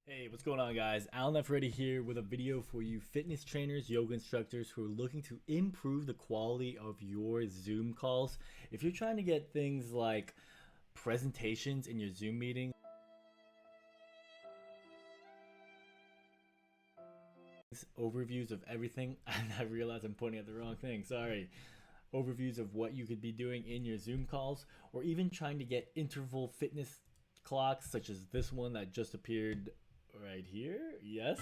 Hey, what's going on, guys? Alan F. Ready here with a video for you fitness trainers, yoga instructors who are looking to improve the quality of your Zoom calls. If you're trying to get things like presentations in your Zoom meetings, overviews of everything, and I realize I'm pointing at the wrong thing, sorry. Overviews of what you could be doing in your Zoom calls, or even trying to get interval fitness clocks, such as this one that just appeared right here. Yes.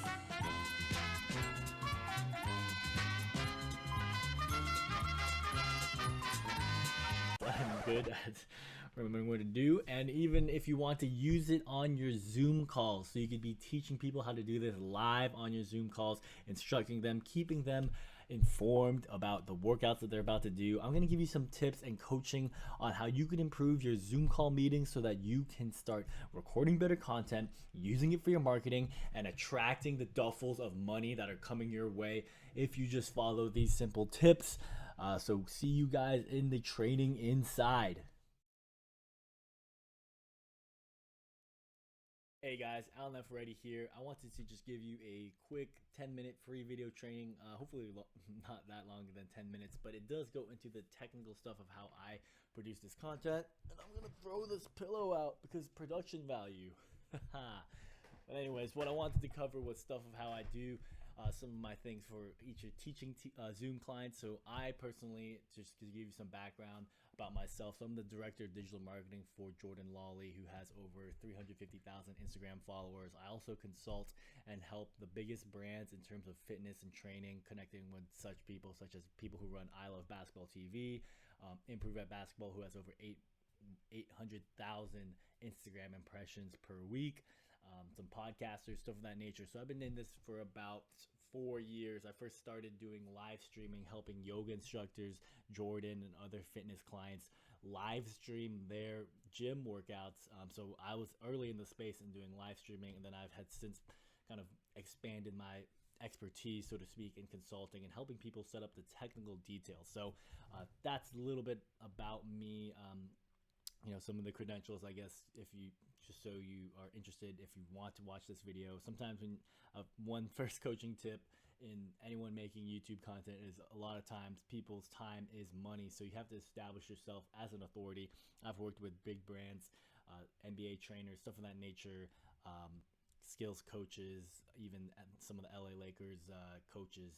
I'm good at remembering what to do. And even if you want to use it on your Zoom calls, so you could be teaching people how to do this live on your Zoom calls, instructing them, keeping them informed about the workouts that they're about to do. I'm going to give you some tips and coaching on how you can improve your Zoom call meetings so that you can start recording better content, using it for your marketing, and attracting the duffels of money that are coming your way if you just follow these simple tips. So see you guys in the training inside. Hey guys, Alan F. Ready here. I wanted to just give you a quick 10-minute free video training. Hopefully not that longer than 10 minutes, but it does go into the technical stuff of how I produce this content. And I'm going to throw this pillow out because production value. But anyways, what I wanted to cover was stuff of how I do some of my things for each teaching Zoom clients. So I personally, just to give you some background about myself, so I'm the director of digital marketing for Jordan Lawley, who has over 350,000 Instagram followers. I also consult and help the biggest brands in terms of fitness and training, connecting with such people such as people who run I Love Basketball TV, Improve at Basketball, who has over 800,000 Instagram impressions per week, some podcasters, stuff of that nature. So I've been in this for about 4 years. I first started doing live streaming, helping yoga instructors, Jordan, and other fitness clients live stream their gym workouts. So I was early in the space and doing live streaming, and then I've had since kind of expanded my expertise, so to speak, in consulting and helping people set up the technical details. So that's a little bit about me. Some of the credentials, I guess, if you just so you are interested, if you want to watch this video. Sometimes when one first coaching tip in anyone making YouTube content is a lot of times people's time is money, so you have to establish yourself as an authority. I've worked with big brands, NBA trainers, stuff of that nature, skills coaches, even some of the LA Lakers coaches.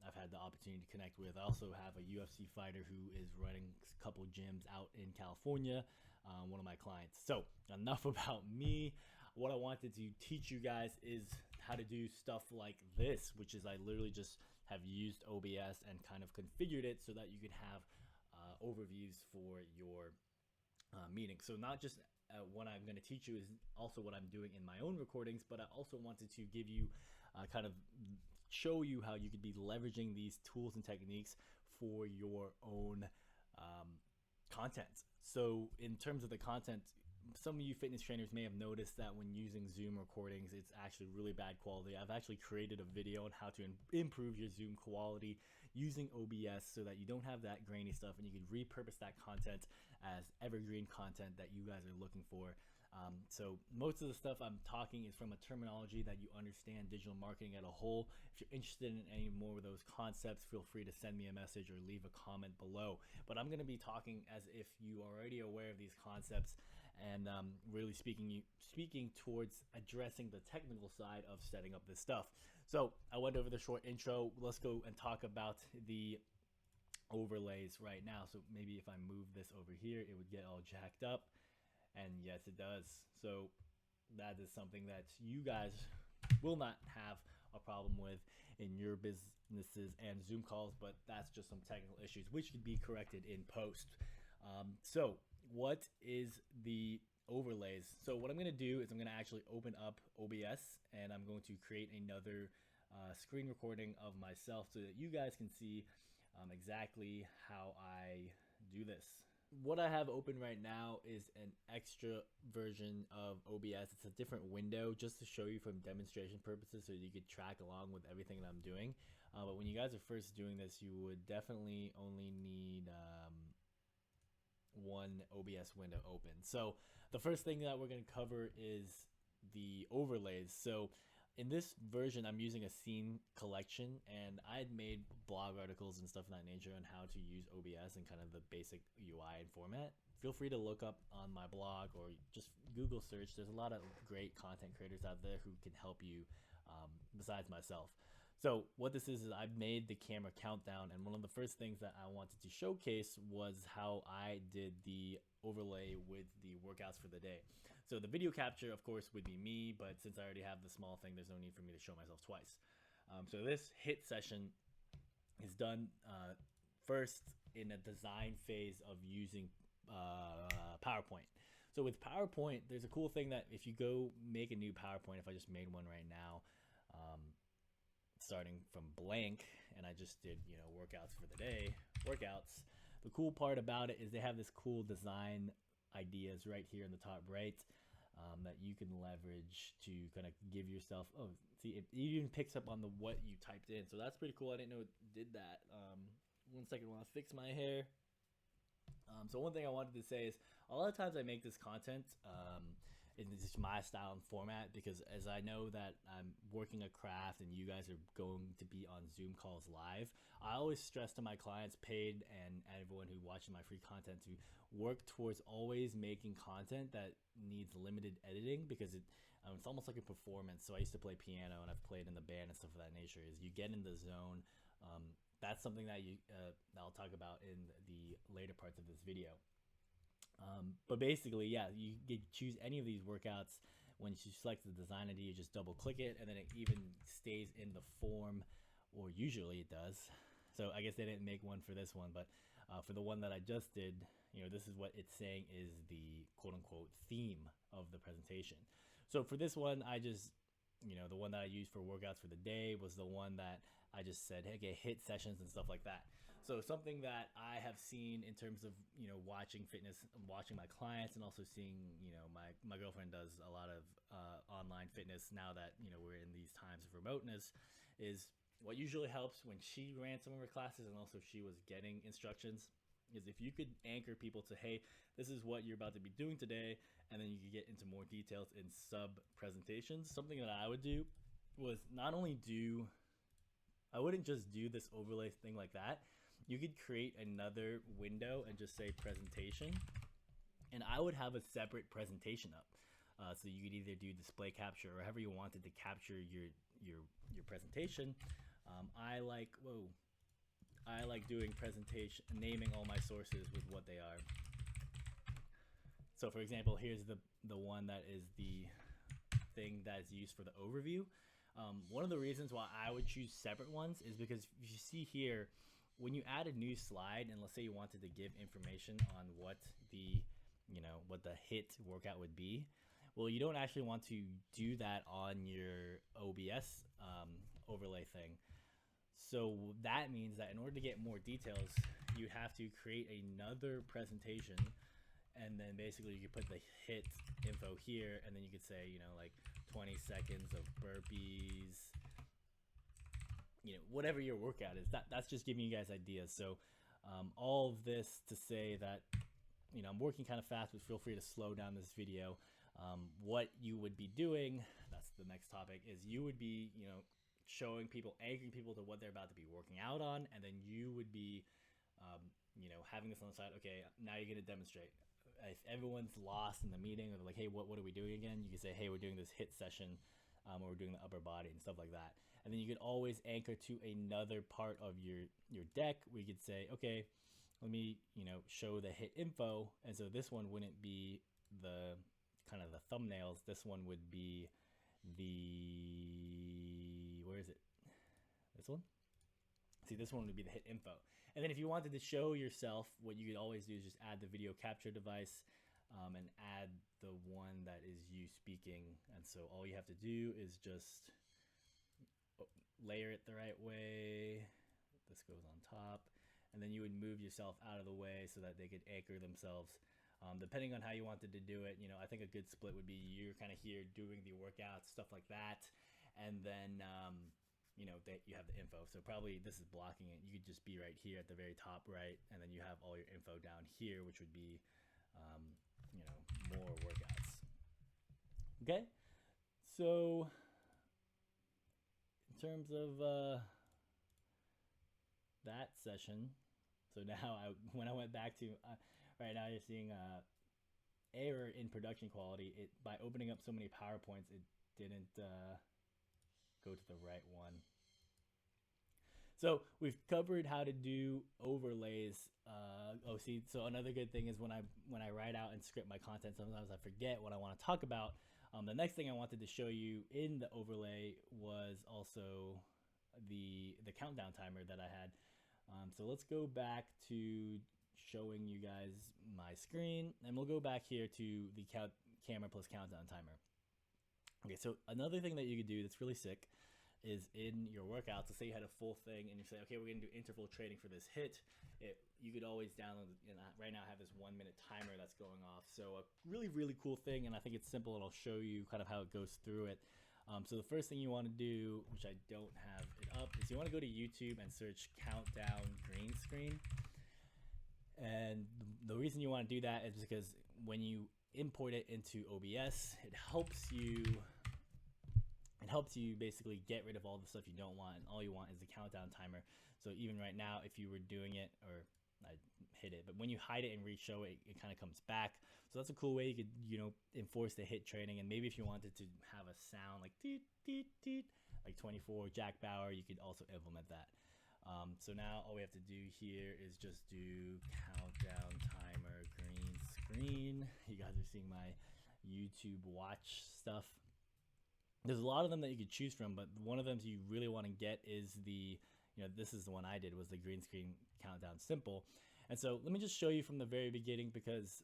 I've had the opportunity to connect with. I also have a UFC fighter who is running a couple gyms out in California, one of my clients. So enough about me. What I wanted to teach you guys is how to do stuff like this, which is I literally just have used OBS and kind of configured it so that you can have overviews for your meeting. So not just what I'm going to teach you is also what I'm doing in my own recordings, but I also wanted to give you kind of show you how you could be leveraging these tools and techniques for your own content. So in terms of the content, some of you fitness trainers may have noticed that when using Zoom recordings, it's actually really bad quality. I've actually created a video on how to improve your Zoom quality using OBS so that you don't have that grainy stuff and you can repurpose that content as evergreen content that you guys are looking for. So most of the stuff I'm talking is from a terminology that you understand digital marketing at a whole. If you're interested in any more of those concepts, feel free to send me a message or leave a comment below. But I'm going to be talking as if you are already aware of these concepts and really speaking towards addressing the technical side of setting up this stuff. So I went over the short intro. Let's go and talk about the overlays right now. So maybe if I move this over here, it would get all jacked up. And yes, it does. So that is something that you guys will not have a problem with in your businesses and Zoom calls, but that's just some technical issues which could be corrected in post. So what is the overlays? So what I'm going to do is I'm going to actually open up OBS and I'm going to create another screen recording of myself so that you guys can see exactly how I do this. What I have open right now is an extra version of OBS. It's a different window just to show you from demonstration purposes so you could track along with everything that I'm doing. But when you guys are first doing this, you would definitely only need one OBS window open. So the first thing that we're going to cover is the overlays. So in this version, I'm using a scene collection, and I had made blog articles and stuff of that nature on how to use OBS and kind of the basic UI and format. Feel free to look up on my blog or just Google search. There's a lot of great content creators out there who can help you besides myself. So what this is I've made the camera countdown, and one of the first things that I wanted to showcase was how I did the overlay with the workouts for the day. So the video capture, of course, would be me, but since I already have the small thing, there's no need for me to show myself twice. So this hit session is done first in a design phase of using PowerPoint. So with PowerPoint, there's a cool thing that if you go make a new PowerPoint, if I just made one right now, starting from blank, and I just did, you know, workouts for the day, workouts. The cool part about it is they have this cool design ideas right here in the top right that you can leverage to kind of give yourself, oh, see, it even picks up on the what you typed in. So that's pretty cool. I didn't know it did that. 1 second while I fix my hair. So one thing I wanted to say is a lot of times I make this content in just my style and format, because as I know that I'm working a craft and you guys are going to be on Zoom calls live, I always stress to my clients, paid and everyone who watches my free content, to work towards always making content that needs limited editing, because it's almost like a performance. So I used to play piano and I've played in the band and stuff of that nature. Is you get in the zone. That's something that I'll talk about in the later parts of this video. But basically, yeah, you can choose any of these workouts. When you select the design ID, you just double click it, and then it even stays in the form, or usually it does. So I guess they didn't make one for this one, but for the one that I just did, you know, this is what it's saying is the quote unquote theme of the presentation. So for this one, I just, you know, the one that I used for workouts for the day was the one that I just said, hey, okay, hit sessions and stuff like that. So something that I have seen in terms of, you know, watching fitness, watching my clients, and also seeing, you know, my girlfriend does a lot of online fitness now that, you know, we're in these times of remoteness, is what usually helps when she ran some of her classes and also she was getting instructions, is if you could anchor people to, hey, this is what you're about to be doing today, and then you could get into more details in sub presentations. Something that I would do was not only I wouldn't just do this overlay thing like that. You could create another window and just say presentation, and I would have a separate presentation up. So you could either do display capture or however you wanted to capture your presentation. I like doing presentation, naming all my sources with what they are. So for example, here's the one that is the thing that is used for the overview. One of the reasons why I would choose separate ones is because if you see here, when you add a new slide, and let's say you wanted to give information on what the hit workout would be, well, you don't actually want to do that on your OBS overlay thing. So that means that in order to get more details, you have to create another presentation, and then basically you could put the hit info here, and then you could say, you know, like 20 seconds of burpees, you know, whatever your workout is. That's just giving you guys ideas. So all of this to say that, you know, I'm working kind of fast, but feel free to slow down this video. What you would be doing, that's the next topic, is you would be, you know, showing people, anchoring people to what they're about to be working out on, and then you would be, you know, having this on the side. Okay, now you're going to demonstrate. If everyone's lost in the meeting, or they're like, hey, what are we doing again? You can say, hey, we're doing this hit session, or we're doing the upper body and stuff like that. And then you could always anchor to another part of your deck. We could say, okay, let me, you know, show the hit info. And so this one wouldn't be the kind of the thumbnails. This one would be where is it? This one? See, this one would be the hit info. And then if you wanted to show yourself, what you could always do is just add the video capture device, and add the one that is you speaking. And so all you have to do is just layer it the right way. This goes on top, and then you would move yourself out of the way so that they could anchor themselves. Depending on how you wanted to do it, you know, I think a good split would be you're kind of here doing the workouts, stuff like that, and then you know, that you have the info. So probably this is blocking it. You could just be right here at the very top right, and then you have all your info down here, which would be you know, more workouts. Okay, So in terms of that session, so now when I went back to right now, you're seeing error in production quality. It by opening up so many PowerPoints, it didn't go to the right one. So we've covered how to do overlays. See, so another good thing is when I write out and script my content, sometimes I forget what I want to talk about. The next thing I wanted to show you in the overlay was also the countdown timer that I had. So let's go back to showing you guys my screen, and we'll go back here to the camera plus countdown timer. Okay, so another thing that you could do that's really sick is in your workout. So say you had a full thing and you say, okay, we're gonna do interval training for this hit. You could always download, right now I have this 1 minute timer that's going off. So a really, really cool thing, and I think it's simple, and I'll show you kind of how it goes through it. So the first thing you want to do, which I don't have it up, is you want to go to YouTube and search countdown green screen. And the reason you want to do that is because when you import it into OBS, it helps you basically get rid of all the stuff you don't want, and all you want is the countdown timer. So even right now, if you were doing it, or I hit it, but when you hide it and re-show it, it kind of comes back. So that's a cool way you could, enforce the hit training. And maybe if you wanted to have a sound like toot, toot, toot, like 24 Jack Bauer, you could also implement that. So now all we have to do here is just do countdown timer green screen. You guys are seeing my YouTube watch stuff. There's a lot of them that you could choose from, but one of them you really want to get is this is the one I did, was the green screen countdown simple. And so let me just show you from the very beginning, because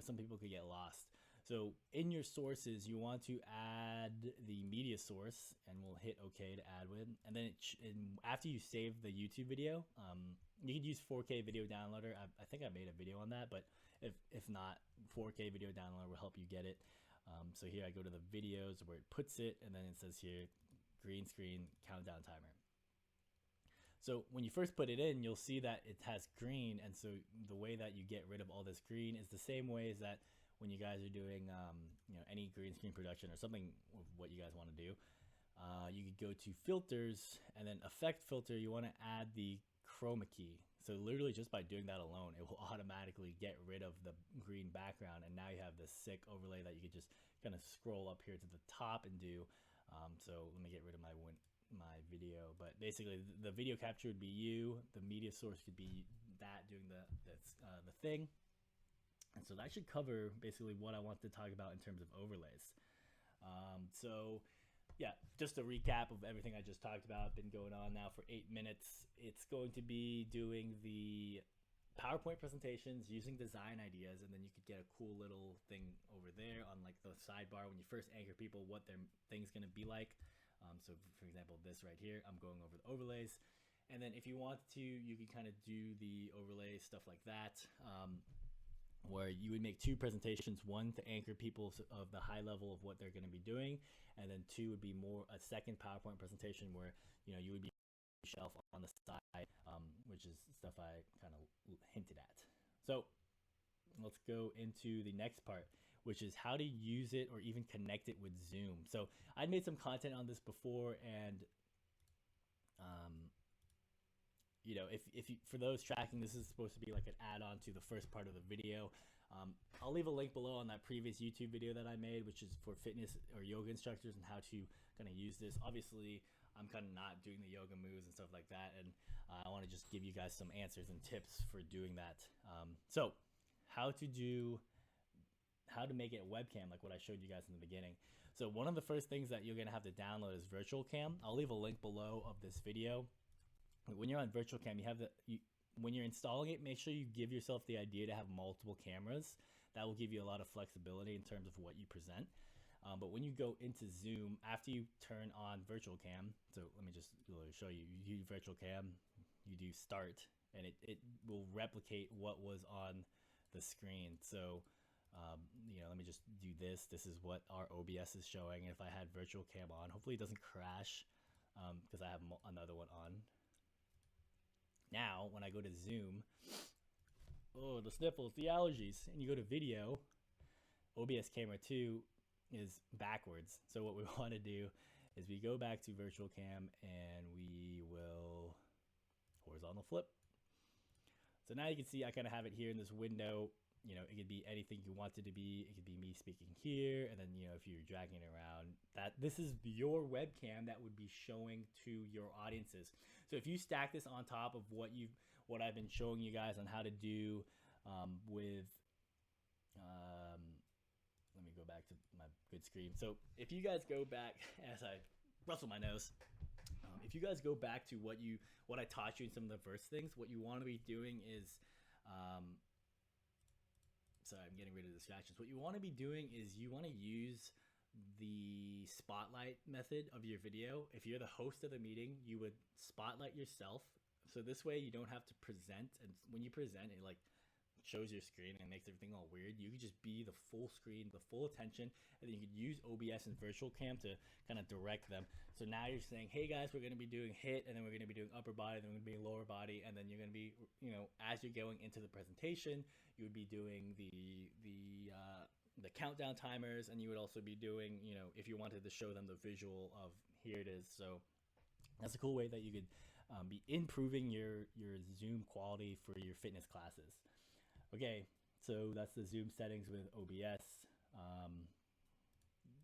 some people could get lost. So in your sources, you want to add the media source, and we'll hit OK to add with. And then after you save the YouTube video, you could use 4K video downloader. I think I made a video on that, but if not, 4K video downloader will help you get it. So here I go to the videos where it puts it, and then it says here green screen countdown timer. So when you first put it in, you'll see that it has green, and so the way that you get rid of all this green is the same way as that when you guys are doing any green screen production or something of what you guys want to do. You could go to filters, and then effect filter, you want to add the chroma key. So literally just by doing that alone, it will automatically get rid of the green background, and now you have this sick overlay that you could just kind of scroll up here to the top and do. So let me get rid of my video, but basically the video capture would be you, the media source could be that doing the thing. And so that should cover basically what I want to talk about in terms of overlays. So yeah, just a recap of everything I just talked about. Been going on now for 8 minutes. It's going to be doing the PowerPoint presentations using design ideas, and then you could get a cool little thing over there on like the sidebar when you first anchor people what their thing's going to be like. So for example, this right here, I'm going over the overlays. And then if you want to, you can kind of do the overlay stuff like that, where you would make 2 presentations, one to anchor people of the high level of what they're going to be doing, and then 2 would be more a second PowerPoint presentation where you would be shelf on the side, which is stuff I kind of hinted at. So let's go into the next part, which is how to use it or even connect it with Zoom. So I'd made some content on this before, and if you, for those tracking, this is supposed to be like an add-on to the first part of the video. I'll leave a link below on that previous YouTube video that I made, which is for fitness or yoga instructors and how to kind of use this. Obviously, I'm kind of not doing the yoga moves and stuff like that, and I want to just give you guys some answers and tips for doing that. So how to make it a webcam, like what I showed you guys in the beginning. So one of the first things that you're gonna have to download is Virtual Cam. I'll leave a link below of this video. When you're on Virtual Cam, when you're installing it, make sure you give yourself the idea to have multiple cameras. That will give you a lot of flexibility in terms of what you present. But when you go into Zoom, after you turn on Virtual Cam, so let me just show you. You do Virtual Cam, you do start, and it will replicate what was on the screen. So let me just do this. This is what our OBS is showing. And if I had Virtual Cam on, hopefully it doesn't crash because I have another one on. Now, when I go to Zoom, oh, the sniffles, the allergies, and you go to video, OBS Camera 2, is backwards. So what we want to do is we go back to virtual cam and we will horizontal flip. So now you can see I kind of have it here in this window. You know, it could be anything you want it to be. It could be me speaking here, and then, you know, if you're dragging it around, that this is your webcam that would be showing to your audiences. So if you stack this on top of what I've been showing you guys on how to do with let me go back to my good screen. So if you guys go back, as I rustle my nose, if you guys go back to what I taught you in some of the first things, what you want to be doing is, sorry, I'm getting rid of distractions. What you want to be doing is you want to use the spotlight method of your video. If you're the host of the meeting, you would spotlight yourself. So this way you don't have to present, and when you present, it like shows your screen and makes everything all weird. You could just be the full screen, the full attention, and then you could use OBS and Virtual Cam to kind of direct them. So now you're saying, hey guys, we're going to be doing hit, and then we're going to be doing upper body, then we're going to be lower body, and then you're going to be, you know, as you're going into the presentation, you would be doing the countdown timers, and you would also be doing, you know, if you wanted to show them the visual of here it is. So that's a cool way that you could be improving your Zoom quality for your fitness classes. Okay, so that's the Zoom settings with OBS.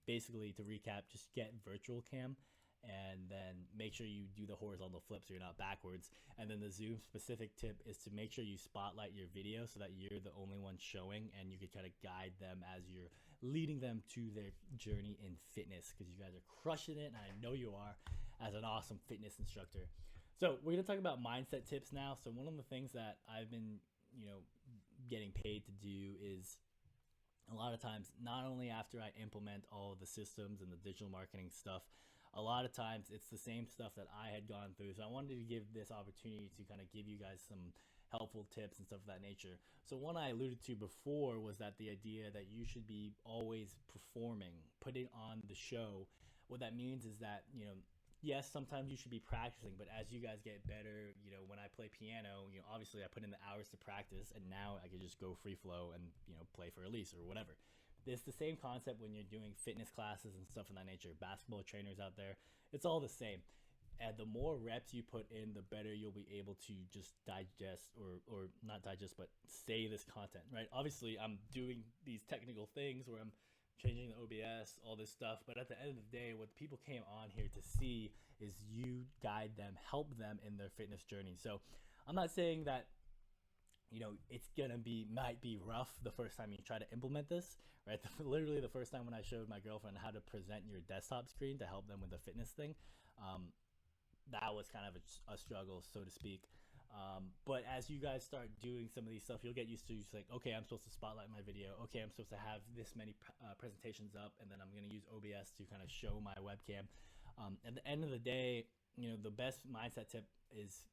Basically, to recap, just get Virtual Cam and then make sure you do the horizontal flip so you're not backwards. And then the Zoom specific tip is to make sure you spotlight your video so that you're the only one showing, and you can kind of guide them as you're leading them to their journey in fitness, because you guys are crushing it, and I know you are, as an awesome fitness instructor. So we're going to talk about mindset tips now. So one of the things that I've been, you know, getting paid to do is a lot of times, not only after I implement all of the systems and the digital marketing stuff, a lot of times it's the same stuff that I had gone through. So I wanted to give this opportunity to kind of give you guys some helpful tips and stuff of that nature. So one I alluded to before was that the idea that you should be always performing, putting on the show. What that means is that, you know, yes, sometimes you should be practicing, but as you guys get better, you know, when I play piano, you know, obviously I put in the hours to practice, and now I can just go free flow and, you know, play for release or whatever. It's the same concept when you're doing fitness classes and stuff of that nature. Basketball trainers out there, it's all the same. And the more reps you put in, the better you'll be able to just digest or not digest, but say this content, right? Obviously, I'm doing these technical things where I'm changing the OBS, all this stuff. But at the end of the day, what people came on here to see is you guide them, help them in their fitness journey. So I'm not saying that, you know, it's gonna be, might be rough the first time you try to implement this, right? Literally the first time when I showed my girlfriend how to present your desktop screen to help them with the fitness thing, that was kind of a struggle, so to speak. But as you guys start doing some of these stuff, you'll get used to just like, okay, I'm supposed to spotlight my video. Okay, I'm supposed to have this many presentations up, and then I'm going to use OBS to kind of show my webcam. At the end of the day, you know, the best mindset tip is,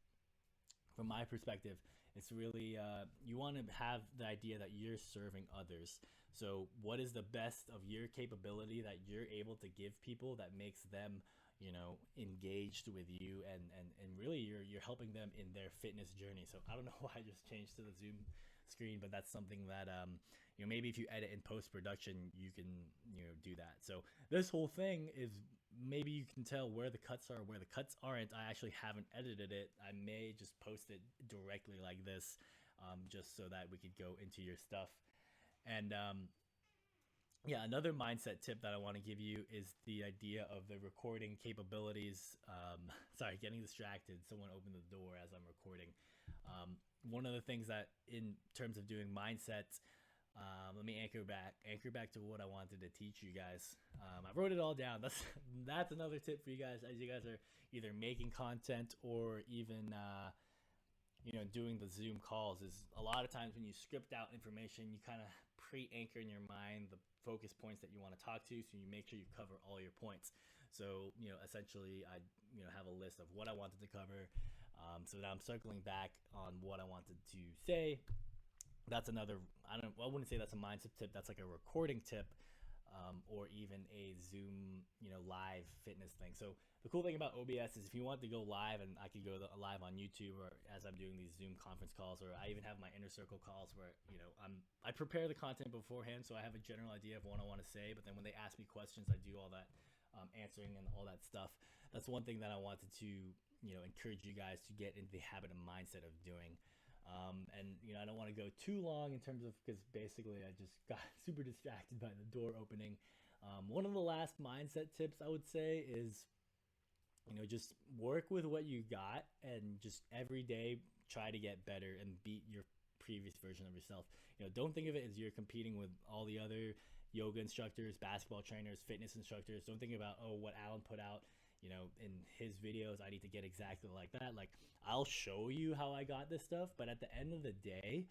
from my perspective, it's really, you want to have the idea that you're serving others. So what is the best of your capability that you're able to give people that makes them, you know, engaged with you, and really you're helping them in their fitness journey. So I don't know why I just changed to the Zoom screen, but that's something that, you know, maybe if you edit in post-production, you can, you know, do that. So this whole thing is, maybe you can tell where the cuts are, where the cuts aren't. I actually haven't edited it. I may just post it directly like this, just so that we could go into your stuff. And, yeah, another mindset tip that I want to give you is the idea of the recording capabilities. Sorry, getting distracted. Someone opened the door as I'm recording. One of the things that, in terms of doing mindsets, let me anchor back to what I wanted to teach you guys. I wrote it all down. That's another tip for you guys, as you guys are either making content or even, you know, doing the Zoom calls. Is a lot of times when you script out information, you kind of pre-anchor in your mind the focus points that you want to talk to, so you make sure you cover all your points. So, you know, essentially I, you know, have a list of what I wanted to cover, so that I'm circling back on what I wanted to say. That's another, I wouldn't say that's a mindset tip. That's like a recording tip, or even a Zoom, you know, live fitness thing. So the cool thing about OBS is if you want to go live, and I could go live on YouTube, or as I'm doing these Zoom conference calls, or I even have my inner circle calls where, you know, I prepare the content beforehand, so I have a general idea of what I want to say. But then when they ask me questions, I do all that answering and all that stuff. That's one thing that I wanted to, you know, encourage you guys to get into the habit and mindset of doing. And you know, I don't want to go too long in terms of, because basically I just got super distracted by the door opening. One of the last mindset tips I would say is, you know, just work with what you got and just every day try to get better and beat your previous version of yourself. You know, don't think of it as you're competing with all the other yoga instructors, basketball trainers, fitness instructors. Don't think about, oh, what Alan put out, you know, in his videos, I need to get exactly like that. Like, I'll show you how I got this stuff, but at the end of the day,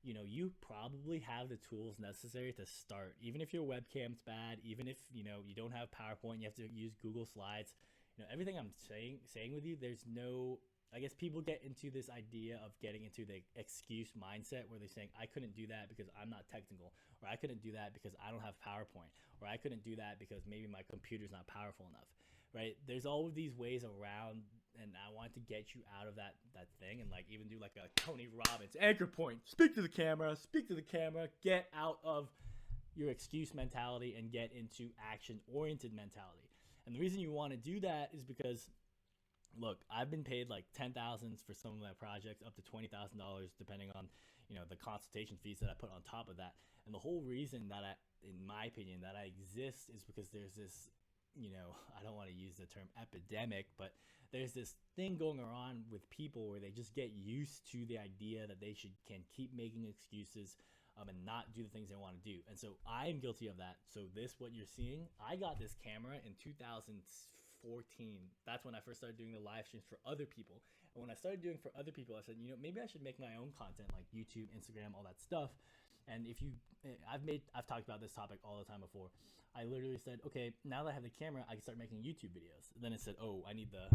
you know, you probably have the tools necessary to start. Even if your webcam's bad, even if, you know, you don't have PowerPoint, you have to use Google Slides. You know, everything I'm saying with you, there's no, I guess people get into this idea of getting into the excuse mindset where they're saying, I couldn't do that because I'm not technical, or I couldn't do that because I don't have PowerPoint, or I couldn't do that because maybe my computer's not powerful enough. Right? There's all of these ways around, and I want to get you out of that thing, and like even do like a Tony Robbins anchor point, speak to the camera, get out of your excuse mentality and get into action oriented mentality. And the reason you want to do that is because, look, I've been paid like $10,000 for some of my projects, up to $20,000 depending on, you know, the consultation fees that I put on top of that. And the whole reason that in my opinion, that I exist is because there's this, you know, I don't want to use the term epidemic, but there's this thing going on with people where they just get used to the idea that they can keep making excuses and not do the things they want to do. And so I am guilty of that. So what you're seeing, I got this camera in 2014. That's when I first started doing the live streams for other people. And when I started doing for other people, I said, you know, maybe I should make my own content like YouTube, Instagram, all that stuff. And I've talked about this topic all the time before. I literally said, okay, now that I have the camera, I can start making YouTube videos. And then it said, oh, I need the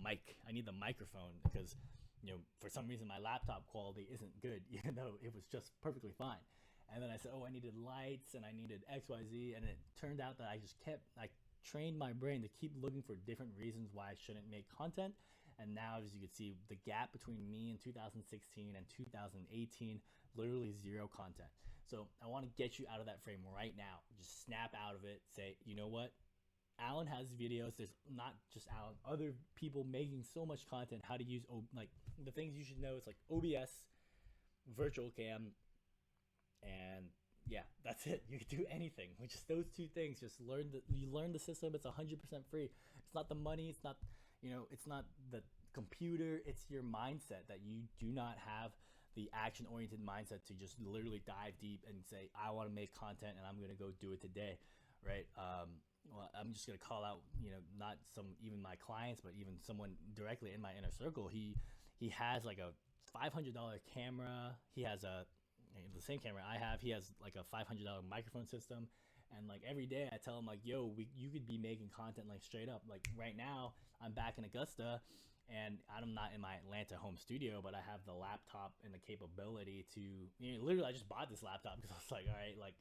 mic, I need the microphone, because, you know, for some reason my laptop quality isn't good, even though it was just perfectly fine. And then I said, oh, I needed lights and I needed XYZ. And it turned out that I trained my brain to keep looking for different reasons why I shouldn't make content. And now, as you can see, the gap between me in 2016 and 2018, literally zero content. So I want to get you out of that frame right now. Just snap out of it. Say, you know what? Alan has videos. There's not just Alan, other people making so much content. How to use, like, the things you should know. It's like OBS, Virtual Cam, and yeah, that's it. You can do anything with just those two things. Just you learn the system. It's 100% free. It's not the money. It's not, you know, it's not the computer. It's your mindset that you do not have the action-oriented mindset to just literally dive deep and say, I want to make content and I'm going to go do it today, right? Well, I'm just going to call out, you know, not even my clients, but even someone directly in my inner circle. He has like a $500 camera. He has the same camera I have. He has like a $500 microphone system. And like every day I tell him like, yo, you could be making content like straight up. Like right now I'm back in Augusta, and I'm not in my Atlanta home studio, but I have the laptop and the capability to, you know, literally I just bought this laptop because I was like, all right, like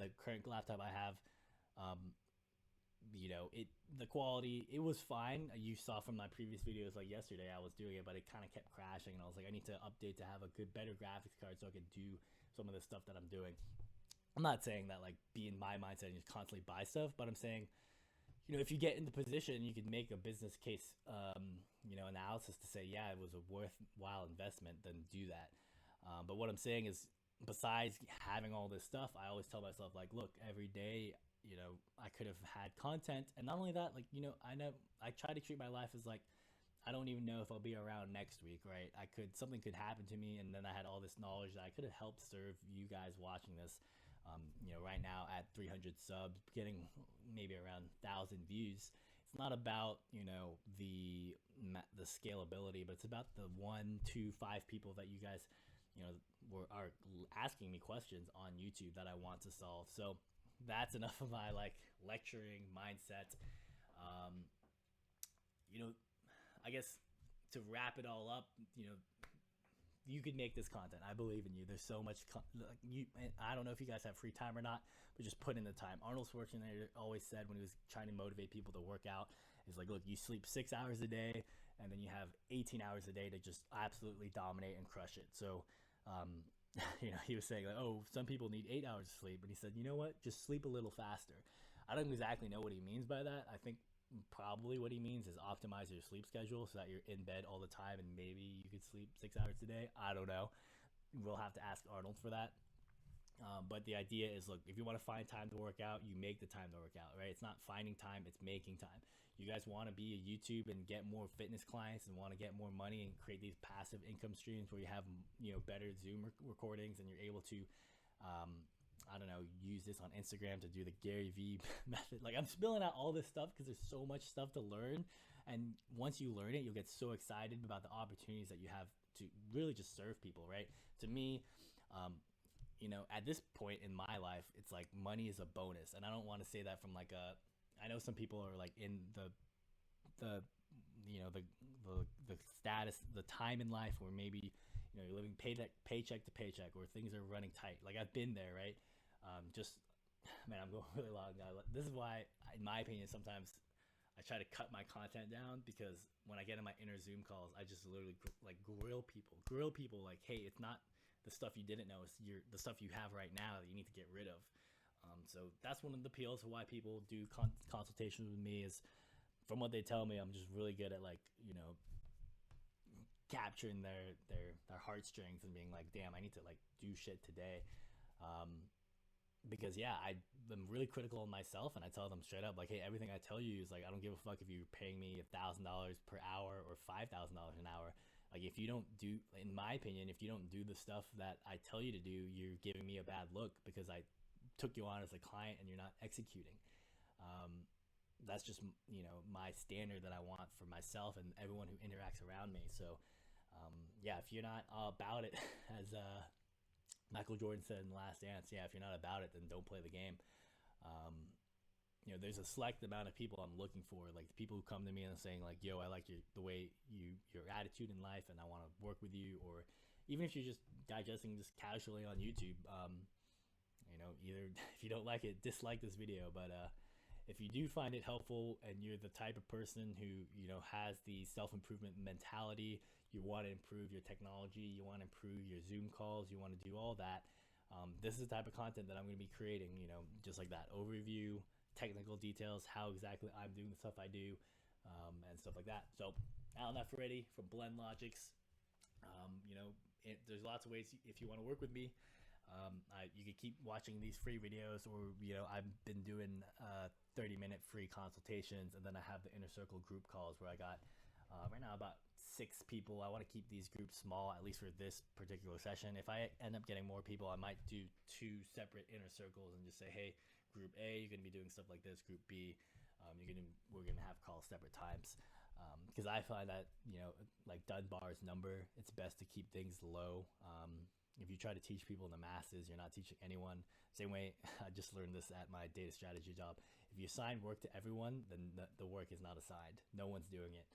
the current laptop I have, you know, the quality, it was fine. You saw from my previous videos, like yesterday I was doing it, but it kind of kept crashing, and I was like, I need to update to have a better graphics card so I could do some of the stuff that I'm doing. I'm not saying that like be in my mindset and just constantly buy stuff, but I'm saying, you know, if you get in the position, you could make a business case, you know, analysis to say, yeah, it was a worthwhile investment, then do that. But what I'm saying is, besides having all this stuff, I always tell myself like, look, every day, you know, I could have had content. And not only that, like, you know, I try to treat my life as like, I don't even know if I'll be around next week, right? Something could happen to me, and then I had all this knowledge that I could have helped serve you guys watching this. You know, right now at 300 subs, getting maybe around 1,000 views. It's not about, you know, the scalability, but it's about the 1, 2, 5 people that you guys, you know, are asking me questions on YouTube that I want to solve. So that's enough of my like lecturing mindset. You know, I guess to wrap it all up, you know, you could make this content. I believe in you. There's so much like I don't know if you guys have free time or not, but just put in the time. Arnold Schwarzenegger always said when he was trying to motivate people to work out, he's like, look, you sleep 6 hours a day, and then you have 18 hours a day to just absolutely dominate and crush it. So he was saying like, oh, some people need 8 hours of sleep, but he said, you know what, just sleep a little faster. I don't exactly know what he means by that. I think probably what he means is optimize your sleep schedule so that you're in bed all the time, and maybe you could sleep 6 hours a day. I don't know. We'll have to ask Arnold for that. But the idea is, look, if you want to find time to work out, you make the time to work out, right? It's not finding time, it's making time. You guys want to be a YouTube and get more fitness clients and want to get more money and create these passive income streams where you have, better Zoom recordings, and you're able to, I don't know, use this on Instagram to do the Gary V method. Like, I'm spilling out all this stuff because there's so much stuff to learn. And once you learn it, you'll get so excited about the opportunities that you have to really just serve people, right? To me, at this point in my life, it's like money is a bonus. And I don't want to say that from like I know some people are like in the status, the time in life where maybe, you're living paycheck to paycheck, or things are running tight. Like, I've been there, right? Man, I'm going really long now. This is why, in my opinion, sometimes I try to cut my content down, because when I get in my inner Zoom calls, I just literally grill people like, hey, it's not the stuff you didn't know, it's the stuff you have right now that you need to get rid of. So that's one of the appeals of why people do consultations with me, is from what they tell me, I'm just really good at capturing their heartstrings and being like, damn, I need to do shit today. Because I'm really critical of myself, and I tell them straight up, like, hey, everything I tell you is like, I don't give a fuck if you're paying me $1,000 per hour or $5,000 an hour. Like, if you don't do, in my opinion, if you don't do the stuff that I tell you to do, you're giving me a bad look, because I took you on as a client and you're not executing. That's just, my standard that I want for myself and everyone who interacts around me. So, if you're not about it, as Michael Jordan said in The Last Dance, if you're not about it, then don't play the game. There's a select amount of people I'm looking for, like the people who come to me and saying like, yo, I like the way your attitude in life, and I want to work with you. Or even if you're just digesting this casually on YouTube, either if you don't like it, dislike this video. But if you do find it helpful, and you're the type of person who, has the self-improvement mentality, you want to improve your technology, you want to improve your Zoom calls, you want to do all that, this is the type of content that I'm going to be creating, just like that. Overview, technical details, how exactly I'm doing the stuff I do, and stuff like that. So, Alan F. Ready from Blend Logics. There's lots of ways if you want to work with me. You could keep watching these free videos, or I've been doing 30-minute free consultations, and then I have the Inner Circle group calls where I got right now about 6 people. I want to keep these groups small, at least for this particular session. If I end up getting more people, I might do 2 separate inner circles and just say, hey, group A, you're going to be doing stuff like this. Group B, we're gonna have calls separate times, because I find that like Dunbar's number, it's best to keep things low. If you try to teach people in the masses, you're not teaching anyone. Same way, I just learned this at my data strategy job. If you assign work to everyone, then the work is not assigned. No one's doing it.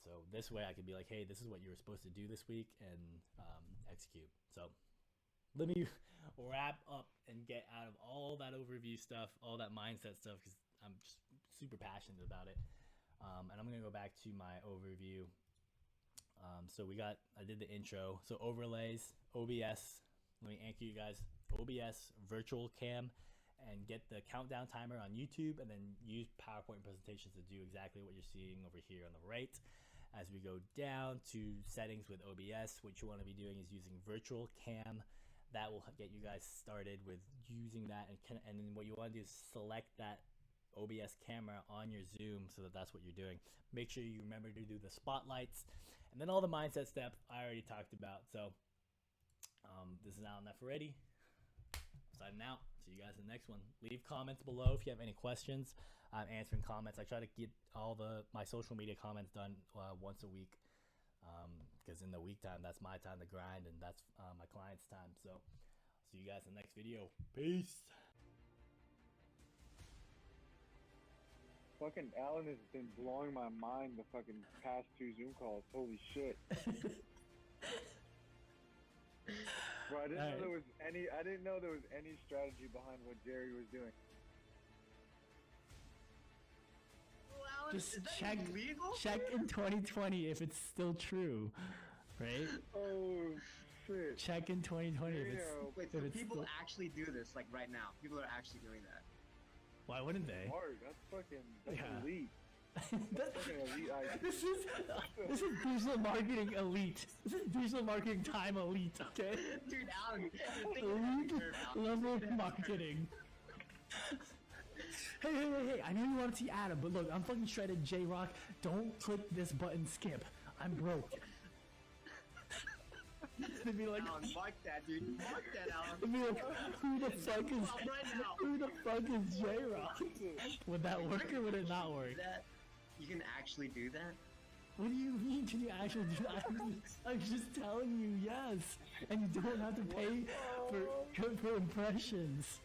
So this way I could be like, hey, this is what you were supposed to do this week, and execute. So let me wrap up and get out of all that overview stuff, all that mindset stuff, because I'm just super passionate about it. And I'm going to go back to my overview. So I did the intro. So overlays, OBS, let me anchor you guys, OBS, Virtual Cam, and get the countdown timer on YouTube, and then use PowerPoint presentations to do exactly what you're seeing over here on the right. As we go down to settings with OBS, what you want to be doing is using Virtual Cam. That will get you guys started with using that, and then what you want to do is select that OBS camera on your Zoom, so that's what you're doing. Make sure you remember to do the spotlights, and then all the mindset stuff I already talked about. So this is Alan F. Ready, signing out. See you guys in the next one. Leave comments below if you have any questions. I'm answering comments. I try to get all my social media comments done once a week, because in the week time, that's my time to grind, and that's my client's time. So see you guys in the next video. Peace. Fucking Alan has been blowing my mind the fucking past 2 Zoom calls. Holy shit. Bro, I didn't know Alright. there was any. I didn't know there was any strategy behind what Jerry was doing. Well, Just is that check illegal? check in 2020 if it's still true, right? Oh shit! Check in 2020 if it's Damn. Wait, so if it's people still, actually do this, like right now? People are actually doing that. why wouldn't they? Hard. That's fucking. That's Yeah. elite. That's- Fucking elite idea. this is digital marketing elite. This is digital marketing time elite. Okay. Dude, Alan, Elite level of marketing. Hey, I know you want to see Adam, but look, I'm fucking shredded J-Rock. Don't click this button, skip. I'm broke. They'd be like, Alan, fuck that, dude. Fuck that, Alan. they'd be like, who the fuck is, Stop right now. who the fuck is J-Rock? Would that work or would it not work? That you can actually do that? What do you mean, can you actually do that? I'm just telling you, yes. And you don't have to pay for impressions.